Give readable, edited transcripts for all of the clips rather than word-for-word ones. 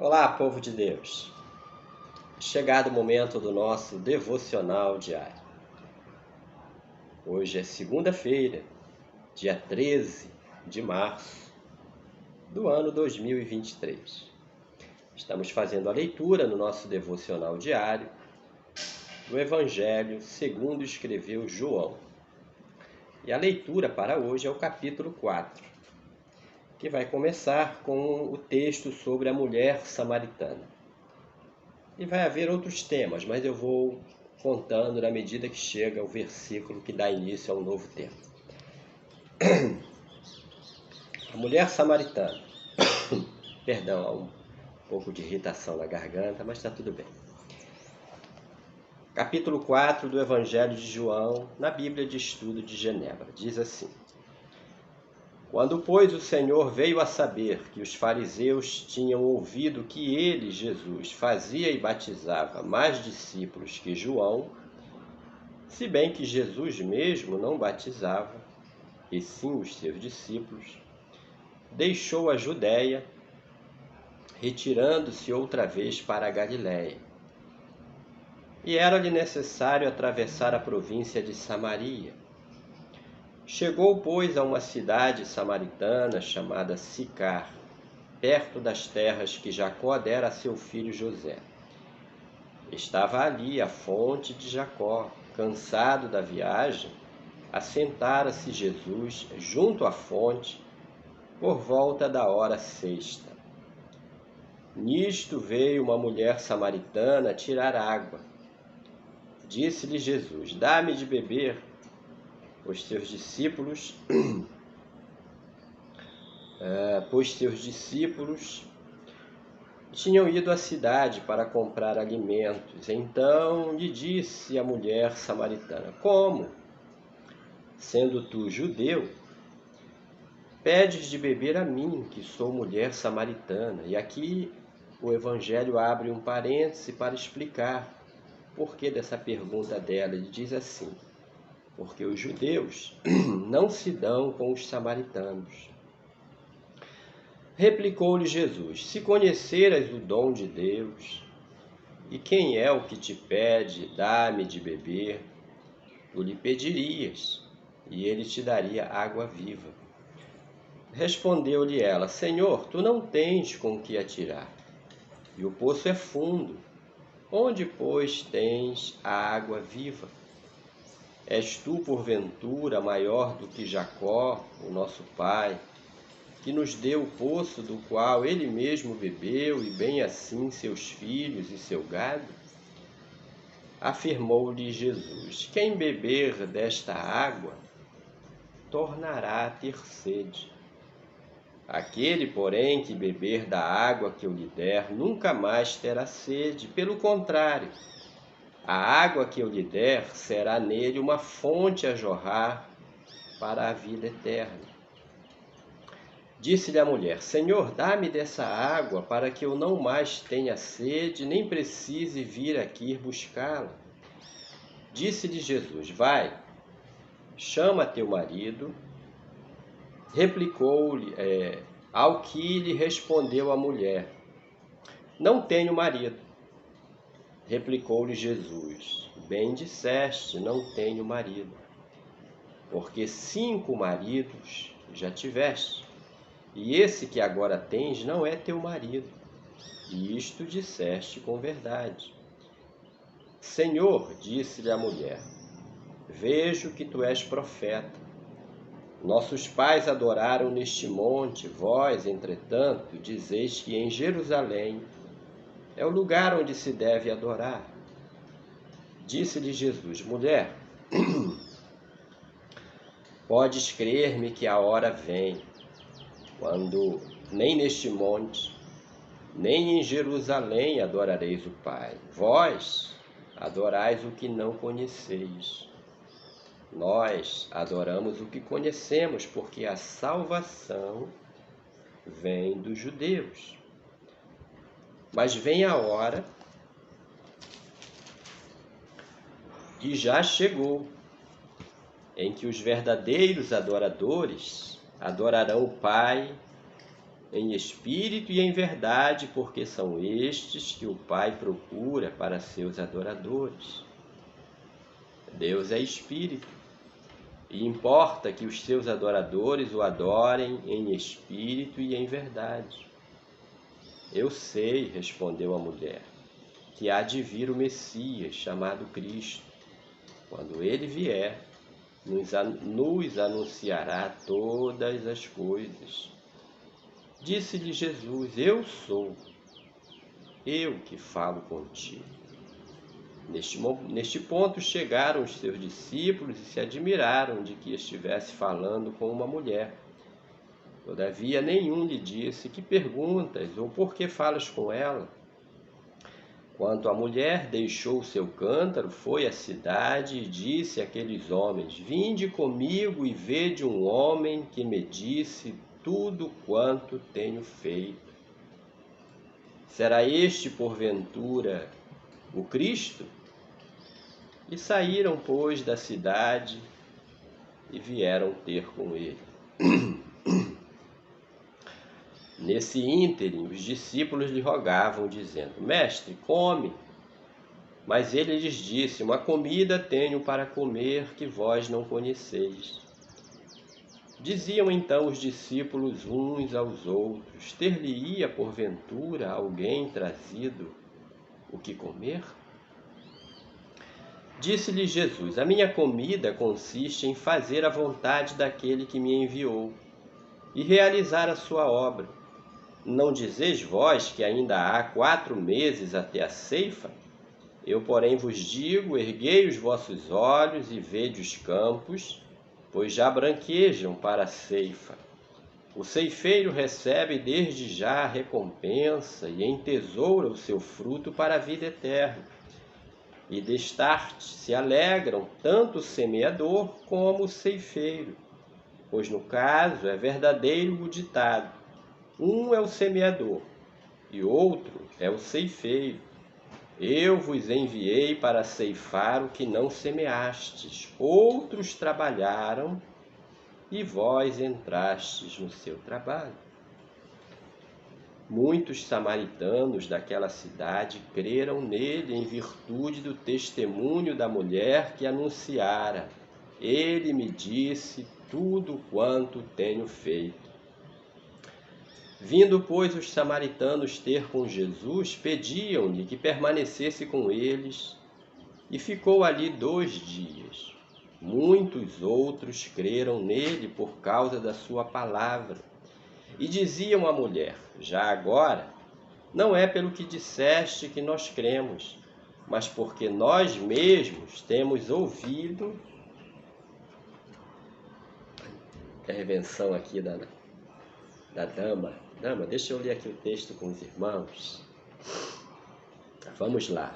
Olá, povo de Deus! Chegado o momento do nosso devocional diário. Hoje é segunda-feira, dia 13 de março do ano 2023. Estamos fazendo a leitura no nosso devocional diário do Evangelho segundo escreveu João. E a leitura para hoje é o capítulo 4, que vai começar com o texto sobre a mulher samaritana. E vai haver outros temas, mas eu vou contando na medida que chega o versículo que dá início ao novo tema. A mulher samaritana. Perdão, há um pouco de irritação na garganta, mas está tudo bem. Capítulo 4 do Evangelho de João, na Bíblia de Estudo de Genebra, diz assim: Quando, pois, o Senhor veio a saber que os fariseus tinham ouvido que ele, Jesus, fazia e batizava mais discípulos que João, se bem que Jesus mesmo não batizava, e sim os seus discípulos, deixou a Judéia, retirando-se outra vez para a Galiléia. E era-lhe necessário atravessar a província de Samaria. Chegou, pois, a uma cidade samaritana chamada Sicar, perto das terras que Jacó dera a seu filho José. Estava ali a fonte de Jacó. Cansado da viagem, assentara-se Jesus junto à fonte por volta da hora sexta. Nisto veio uma mulher samaritana tirar água. Disse-lhe Jesus: Dá-me de beber. Pois seus discípulos tinham ido à cidade para comprar alimentos. Então lhe disse a mulher samaritana: Como, sendo tu judeu, pedes de beber a mim, que sou mulher samaritana? E aqui o Evangelho abre um parêntese para explicar o porquê dessa pergunta dela. Ele diz assim: porque os judeus não se dão com os samaritanos. Replicou-lhe Jesus: Se conheceras o dom de Deus, e quem é o que te pede, dá-me de beber, tu lhe pedirias, e ele te daria água viva. Respondeu-lhe ela: Senhor, tu não tens com que atirar, e o poço é fundo. Onde, pois, tens a água viva? És tu, porventura, maior do que Jacó, o nosso pai, que nos deu o poço do qual ele mesmo bebeu, e bem assim seus filhos e seu gado? Afirmou-lhe Jesus: Quem beber desta água tornará a ter sede. Aquele, porém, que beber da água que eu lhe der, nunca mais terá sede. Pelo contrário, a água que eu lhe der será nele uma fonte a jorrar para a vida eterna. Disse-lhe a mulher: Senhor, dá-me dessa água, para que eu não mais tenha sede, nem precise vir aqui buscá-la. Disse-lhe Jesus: Vai, chama teu marido. Replicou-lhe, ao que lhe respondeu a mulher: Não tenho marido. Replicou-lhe Jesus: Bem disseste, não tenho marido, porque 5 maridos já tiveste, e esse que agora tens não é teu marido. E isto disseste com verdade. Senhor, disse-lhe a mulher, vejo que tu és profeta. Nossos pais adoraram neste monte, vós, entretanto, dizeis que em Jerusalém é o lugar onde se deve adorar. Disse-lhe Jesus: Mulher, podes crer-me que a hora vem, quando nem neste monte, nem em Jerusalém adorareis o Pai. Vós adorais o que não conheceis. Nós adoramos o que conhecemos, porque a salvação vem dos judeus. Mas vem a hora, e já chegou, em que os verdadeiros adoradores adorarão o Pai em espírito e em verdade, porque são estes que o Pai procura para seus adoradores. Deus é espírito, e importa que os seus adoradores o adorem em espírito e em verdade. Eu sei, respondeu a mulher, que há de vir o Messias, chamado Cristo. Quando ele vier, nos anunciará todas as coisas. Disse-lhe Jesus: Eu sou, eu que falo contigo. Neste ponto chegaram os seus discípulos e se admiraram de que estivesse falando com uma mulher. Todavia nenhum lhe disse: Que perguntas ou por que falas com ela? Quanto à mulher, deixou o seu cântaro, foi à cidade e disse àqueles homens: Vinde comigo e vede um homem que me disse tudo quanto tenho feito. Será este, porventura, o Cristo? E saíram, pois, da cidade e vieram ter com ele. Nesse ínterim, os discípulos lhe rogavam, dizendo: Mestre, come. Mas ele lhes disse: Uma comida tenho para comer que vós não conheceis. Diziam então os discípulos uns aos outros: Ter-lhe-ia porventura alguém trazido o que comer? Disse-lhe Jesus: A minha comida consiste em fazer a vontade daquele que me enviou e realizar a sua obra. Não dizeis vós que ainda há 4 meses até a ceifa? Eu, porém, vos digo: erguei os vossos olhos e vede os campos, pois já branquejam para a ceifa. O ceifeiro recebe desde já a recompensa e entesoura o seu fruto para a vida eterna. E destarte se alegram tanto o semeador como o ceifeiro, pois no caso é verdadeiro o ditado: um é o semeador e outro é o ceifeiro. Eu vos enviei para ceifar o que não semeastes, outros trabalharam e vós entrastes no seu trabalho. Muitos samaritanos daquela cidade creram nele em virtude do testemunho da mulher que anunciara: Ele me disse tudo quanto tenho feito. Vindo, pois, os samaritanos ter com Jesus, pediam-lhe que permanecesse com eles, e ficou ali 2 dias. Muitos outros creram nele por causa da sua palavra, e diziam à mulher: Já agora, não é pelo que disseste que nós cremos, mas porque nós mesmos temos ouvido. Intervenção aqui da dama. Dama, deixa eu ler aqui o texto com os irmãos. Vamos lá.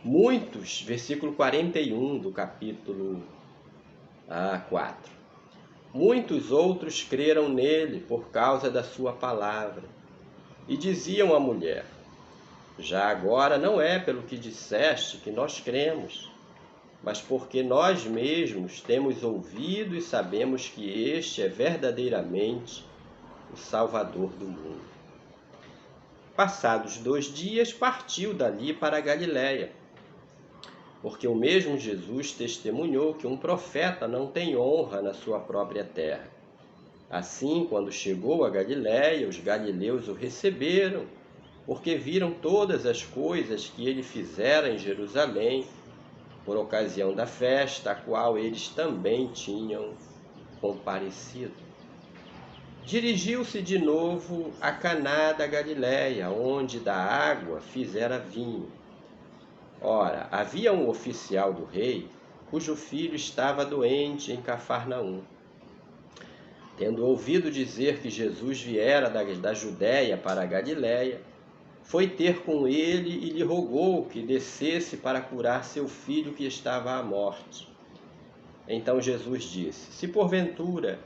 Muitos, versículo 41 do capítulo 4. Muitos outros creram nele por causa da sua palavra. E diziam à mulher: Já agora não é pelo que disseste que nós cremos, mas porque nós mesmos temos ouvido e sabemos que este é verdadeiramente o Salvador do mundo. Passados 2 dias, partiu dali para a Galiléia, porque o mesmo Jesus testemunhou que um profeta não tem honra na sua própria terra. Assim, quando chegou a Galiléia, os galileus o receberam, porque viram todas as coisas que ele fizera em Jerusalém, por ocasião da festa, a qual eles também tinham comparecido. Dirigiu-se de novo a Caná da Galiléia, onde da água fizera vinho. Ora, havia um oficial do rei, cujo filho estava doente em Cafarnaum. Tendo ouvido dizer que Jesus viera da Judéia para a Galiléia, foi ter com ele e lhe rogou que descesse para curar seu filho que estava à morte. Então Jesus disse: Se porventura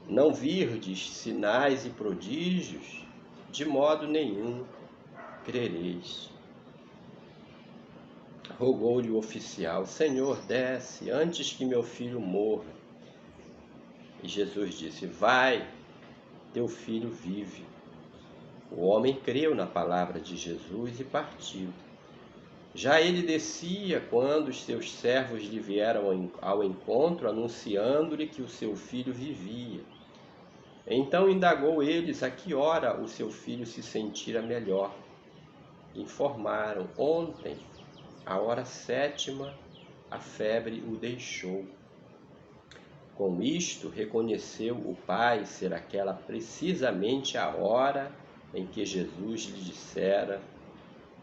não virdes sinais e prodígios, de modo nenhum crereis. Rogou-lhe o oficial: Senhor, desce, antes que meu filho morra. E Jesus disse: Vai, teu filho vive. O homem creu na palavra de Jesus e partiu. Já ele descia quando os seus servos lhe vieram ao encontro, anunciando-lhe que o seu filho vivia. Então indagou eles a que hora o seu filho se sentira melhor. Informaram: ontem, à hora 7ª, a febre o deixou. Com isto, reconheceu o pai ser aquela precisamente a hora em que Jesus lhe dissera: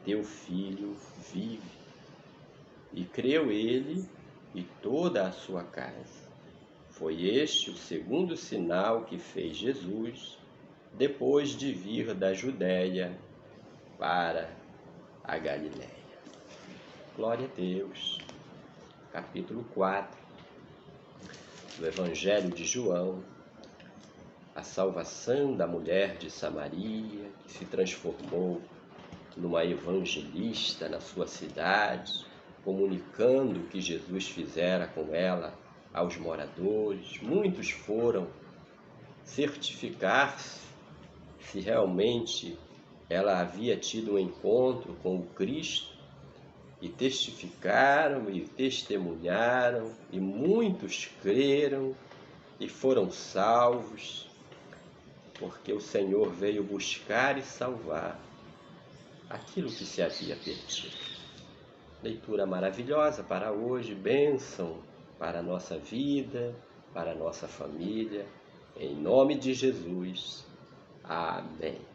teu filho vive. E creu ele e toda a sua casa. Foi este o segundo sinal que fez Jesus, depois de vir da Judéia para a Galiléia. Glória a Deus. Capítulo 4 do Evangelho de João. A salvação da mulher de Samaria, que se transformou numa evangelista na sua cidade, comunicando o que Jesus fizera com ela aos moradores. Muitos foram certificar-se se realmente ela havia tido um encontro com o Cristo, e testificaram e testemunharam, e muitos creram e foram salvos, porque o Senhor veio buscar e salvar aquilo que se havia perdido. Leitura maravilhosa para hoje, bênção para a nossa vida, para a nossa família, em nome de Jesus. Amém.